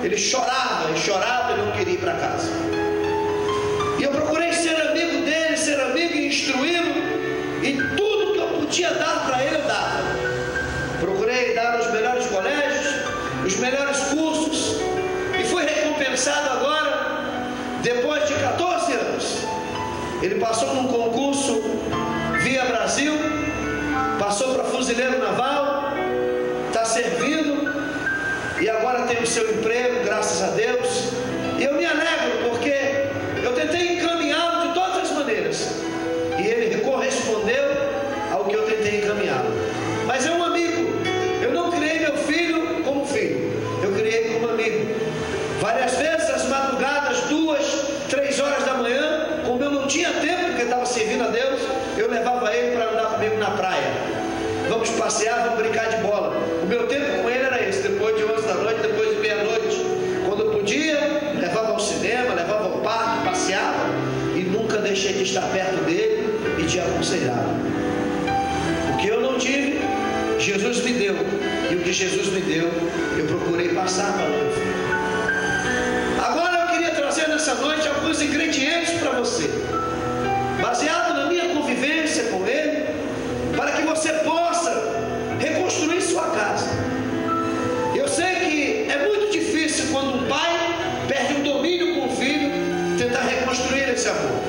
Ele chorava e chorava e não queria ir para casa. E eu procurei ser amigo dele, ser amigo e instruí-lo, e tudo que eu podia dar para ele eu dava. Procurei dar os melhores colégios, os melhores cursos, e fui recompensado agora, depois de 14 anos. Ele passou num concurso via Brasil, passou para fuzileiro naval, está servindo, e agora tem o seu emprego, graças a Deus. E eu me alegro, porque eu tentei encaminhá-lo de todas as maneiras, e ele correspondeu ao que eu tentei encaminhá-lo. Mas é um amigo. Eu não criei meu filho como filho, eu criei como amigo. Várias vezes, às madrugadas, 2, 3 horas da manhã, como eu não tinha tempo, porque estava servindo a Deus, eu levava ele para andar comigo na praia. Vamos passear, vamos brincar de bola. O meu tempo com ele era esse, depois de 11 da noite, depois de meia-noite. Quando eu podia, levava ao cinema, levava ao parque, passeava, e nunca deixei de estar perto dele e de aconselhá-lo. O que eu não tive, Jesus me deu, e o que Jesus me deu, eu procurei passar para o meu filho. Agora eu queria trazer nessa noite alguns ingredientes para você, baseado na minha convivência com ele, para que você possa reconstruir sua casa. Eu sei que é muito difícil quando um pai perde o domínio com o filho, tentar reconstruir esse amor,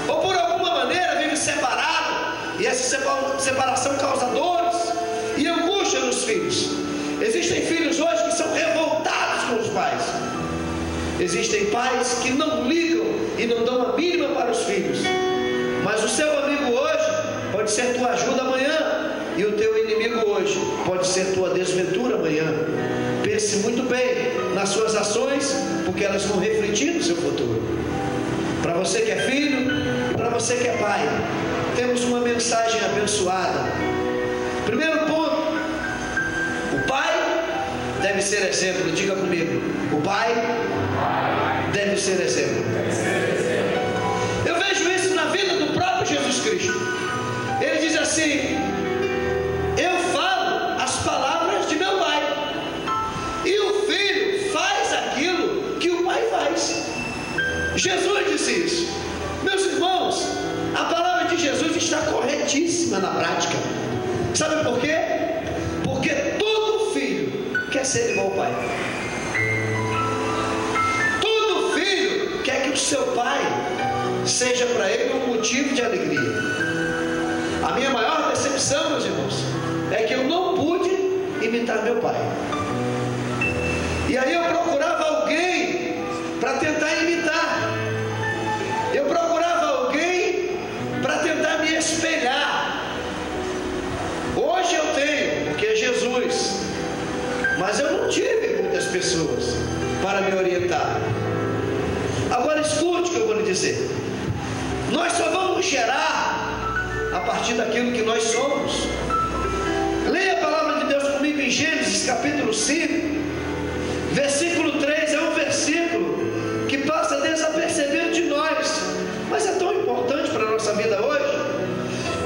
ou por alguma maneira vive separado, e essa separação causa dores e angústia nos filhos. Existem filhos hoje que são revoltados com os pais. Existem pais que não ligam e não dão a mínima para os filhos. Mas o seu amigo hoje pode ser tua ajuda amanhã, e o teu inimigo hoje pode ser tua desventura amanhã. Pense muito bem nas suas ações, porque elas vão refletir no seu futuro. Para você que é filho e para você que é pai, temos uma mensagem abençoada. Primeiro ponto: o pai deve ser exemplo. Diga comigo: o pai deve ser exemplo. Eu vejo isso na vida do próprio Jesus Cristo. Ele diz assim: eu falo as palavras de meu pai, e o filho faz aquilo que o pai faz. Jesus disse isso. Meus irmãos, a palavra de Jesus está corretíssima na prática. Sabe por quê? Porque todo filho quer ser igual ao pai. Todo filho quer que o seu pai seja para ele um motivo de alegria. A minha maior decepção, meus irmãos, é que eu não pude imitar meu pai. E aí eu procurava alguém para tentar imitar. Eu procurava alguém para tentar me espelhar. Hoje eu tenho, porque é Jesus, mas eu não tive muitas pessoas para me orientar. Agora escute o que eu vou lhe dizer. Nós só vamos gerar a partir daquilo que nós somos. Leia a palavra de Deus comigo em Gênesis capítulo 5, versículo 3. É um versículo que passa desapercebido de nós, mas é tão importante para a nossa vida hoje.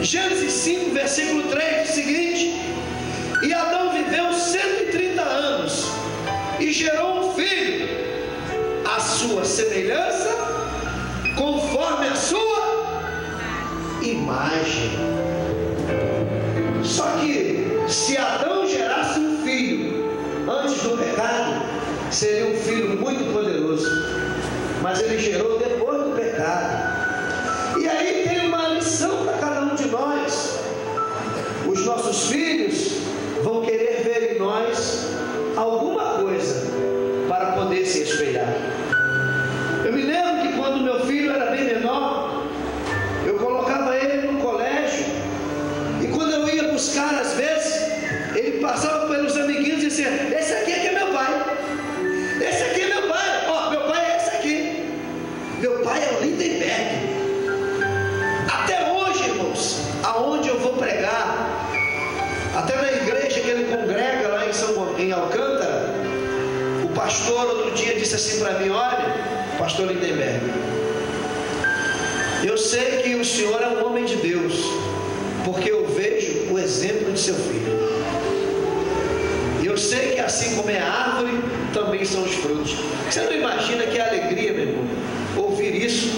Gênesis 5, versículo 3 diz o seguinte: e Adão viveu 130 anos e gerou um filho, à sua semelhança, conforme a sua imagem. Só que se Adão gerasse um filho antes do pecado, seria um filho muito poderoso, mas ele gerou depois do pecado. E aí tem uma lição para cada um de nós. Os nossos filhos vão querer ver em nós alguma coisa para poder se espelhar. Eu me lembro que quando meu filho era bem menor, eu colocava ele no colégio, e quando eu ia buscar, às vezes, ele passava pelos amiguinhos e dizia: esse aqui é que é meu pai, esse aqui é meu pai, ó, meu pai é esse aqui, meu pai é o Lindenberg. Até hoje, irmãos, aonde eu vou pregar, até na igreja que ele congrega lá em Alcântara, o pastor outro dia disse assim para mim: olha, pastor Lindenberg, eu sei que o senhor é um homem de Deus, porque eu vejo o exemplo de seu filho. Eu sei que assim como é árvore, também ruins são os frutos. Você não imagina que alegria, meu irmão, ouvir isso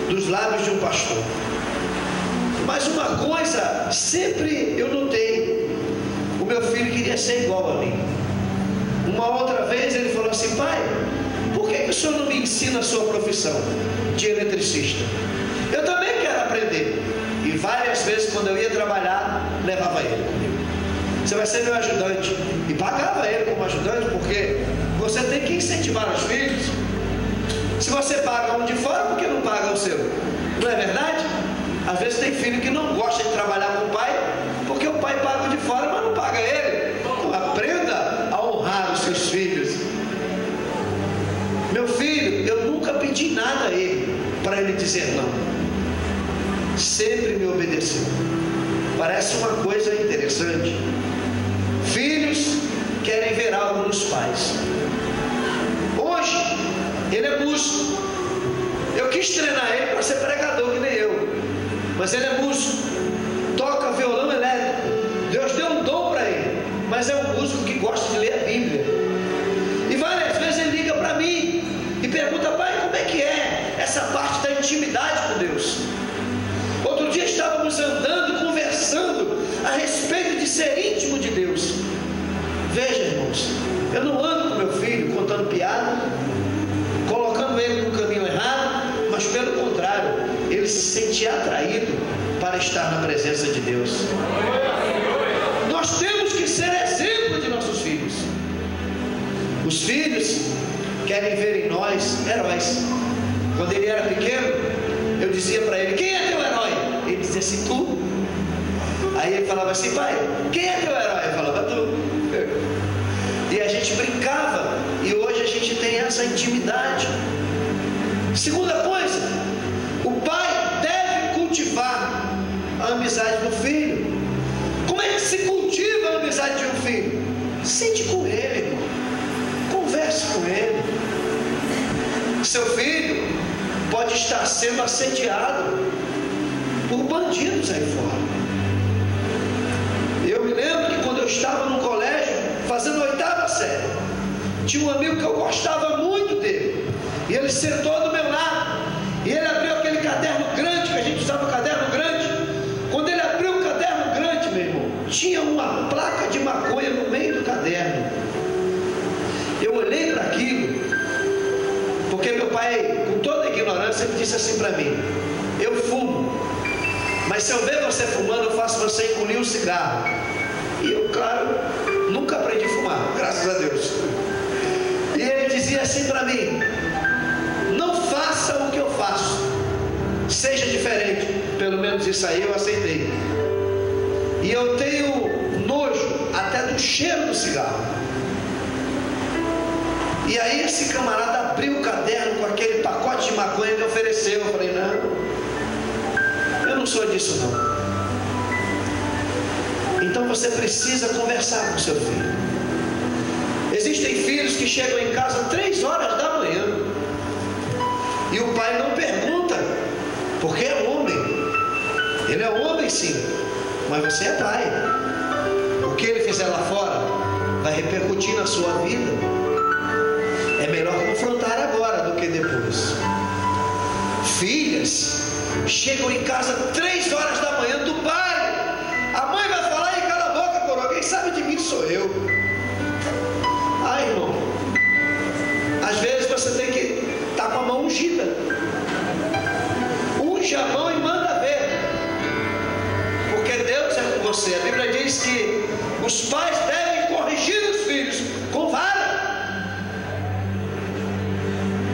dos lábios de um pastor. Mas uma coisa sempre eu notei: o meu filho queria ser igual a mim. Uma outra vez ele falou assim: pai, por que o senhor não me ensina a sua profissão de eletricista? Eu também quero aprender. E várias vezes, quando eu ia trabalhar, levava ele comigo. Você vai ser meu ajudante. E pagava ele como ajudante, porque você tem que incentivar os filhos. Se você paga um de fora, por que não paga o seu? Não é verdade? Às vezes tem filho que não gosta de trabalhar com o pai, porque o pai paga o de fora, mas não paga ele. Então, aprenda a honrar os seus filhos. Meu filho, eu nunca pedi nada a ele para ele dizer não. Sempre me obedeceu. Parece uma coisa interessante. Filhos querem ver algo nos pais. Hoje, ele é músico. Eu quis treinar ele para ser pregador, que nem eu. Mas ele é músico. Toca violão elétrico. Deus deu um dom para ele. Mas é um músico que gosta de ler a Bíblia. E várias vezes ele liga para mim e pergunta: pai, como é que é essa parte da intimidade com Deus? Outro dia estávamos andando, conversando a respeito de ser íntimo de Deus. Veja, irmãos, eu não ando com meu filho contando piada, colocando ele no caminho errado, mas pelo contrário, ele se sentia atraído para estar na presença de Deus. Nós temos que ser exemplo de nossos filhos. Os filhos querem ver em nós heróis. Quando ele era pequeno, eu dizia para ele: quem é teu herói? Ele dizia assim: tu. Aí ele falava assim: pai, quem é teu herói? Eu falava: tu. E a gente brincava, e hoje a gente tem essa intimidade. Segunda coisa, o pai deve cultivar a amizade do filho. Como é que se cultiva a amizade de um filho? Sente com ele, irmão. Converse com ele. Seu filho pode estar sendo assediado por bandidos aí fora. Eu me lembro que quando eu estava no colégio, fazendo a 8ª série, tinha um amigo que eu gostava muito dele, e ele sentou do meu lado, e ele abriu aquele caderno grande, que a gente usava, o caderno grande. Quando ele abriu o caderno grande, meu irmão, tinha uma placa de maconha no meio do caderno. Eu olhei para aquilo, porque meu pai, com toda a ignorância, ele disse assim para mim: eu fumo, mas se eu ver você fumando, eu faço você engolir um cigarro. E eu, claro, nunca aprendi a fumar, graças a Deus. E ele dizia assim para mim: não faça o que eu faço, seja diferente. Pelo menos isso aí eu aceitei. E eu tenho nojo até do cheiro do cigarro. E aí esse camarada abriu o caderno com aquele pacote de maconha que ofereceu. Eu falei: não, eu não sou disso não. Então você precisa conversar com seu filho. Existem filhos que chegam em casa 3 horas da manhã e o pai não pergunta, porque é homem. Ele é homem sim, mas você é pai. O que ele fizer lá fora vai repercutir na sua vida. É melhor confrontar agora do que depois. Filhas chegam em casa 3 horas da manhã do pai. A mãe vai falar: e cala a boca, coroa, quem sabe de mim sou eu. Ai, irmão, às vezes você tem que estar com a mão ungida. Unge a mão e manda ver, porque Deus é com você. A Bíblia diz que os pais devem corrigir os filhos com vara.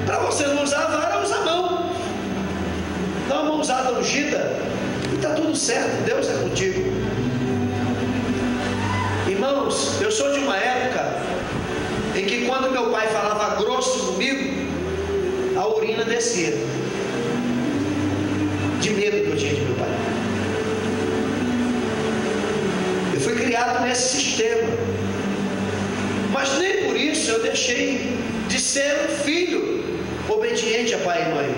Para você não usar a vara, usa a mão. Dá uma mãozada ungida e está tudo certo. Deus é contigo. Irmãos, eu sou de uma época em que quando meu pai falava grosso comigo, a urina descia, de medo que eu tinha de meu pai. Eu fui criado nesse sistema, mas nem por isso eu deixei de ser um filho obediente a pai e mãe.